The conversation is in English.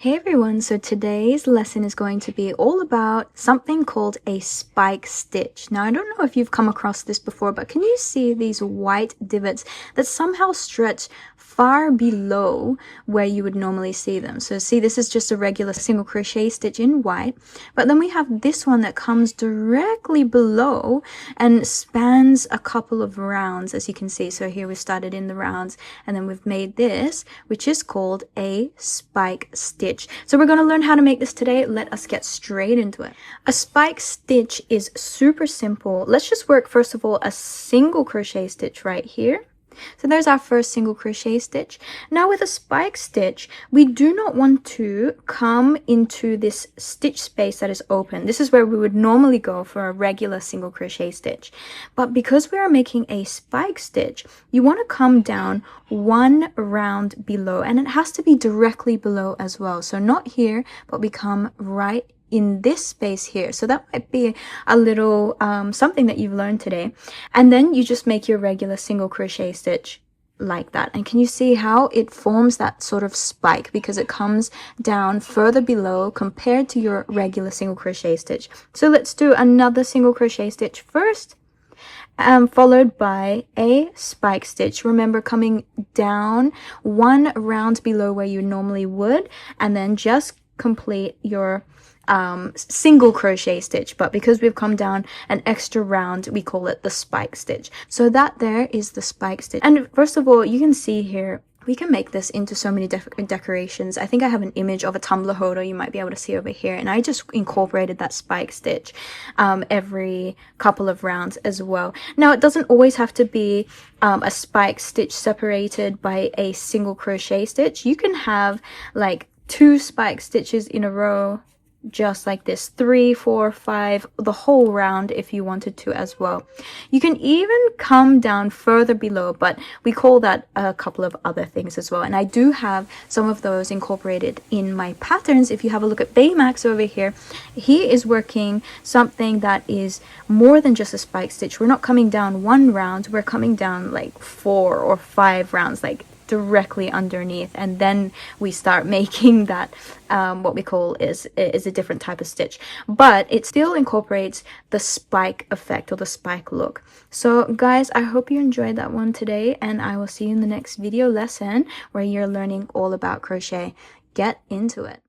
Hey everyone, so today's lesson is going to be all about something called a spike stitch. Now I don't know if you've come across this before, but can you see these white divots that somehow stretch far below where you would normally see them? So see, this is just a regular single crochet stitch in white, but then we have this one that comes directly below and spans a couple of rounds, as you can see. So here we started in the rounds and then we've made this, which is called a spike stitch. So we're going to learn how to make this today. Let us get straight into it. A spike stitch is super simple. Let's just work first of all a single crochet stitch right here. So there's our first single crochet stitch. Now with a spike stitch, we do not want to come into this stitch space that is open. This is where we would normally go for a regular single crochet stitch. But because we are making a spike stitch, you want to come down one round below, and it has to be directly below as well. So not here, but we come right in this space here. So that might be a little something that you've learned today. And then you just make your regular single crochet stitch like that. And can you see how it forms that sort of spike because it comes down further below compared to your regular single crochet stitch? So let's do another single crochet stitch first, followed by a spike stitch. Remember, coming down one round below where you normally would, and then just complete your single crochet stitch. But because we've come down an extra round, we call it the spike stitch. So that there is the spike stitch. And first of all, you can see here, we can make this into so many different decorations. I think I have an image of a tumbler holder you might be able to see over here, and I just incorporated that spike stitch every couple of rounds as well. Now it doesn't always have to be a spike stitch separated by a single crochet stitch. You can have like 2 spike stitches in a row, just like this, 3, 4, 5, the whole round if you wanted to as well. You can even come down further below, but we call that a couple of other things as well. And I do have some of those incorporated in my patterns. If you have a look at Baymax over here, he is working something that is more than just a spike stitch. We're not coming down 1 round, we're coming down like 4 or 5 rounds, like directly underneath, and then we start making that what we call is a different type of stitch, but it still incorporates the spike effect or the spike look. So guys, I hope you enjoyed that one today, and I will see you in the next video lesson where you're learning all about crochet. Get into it.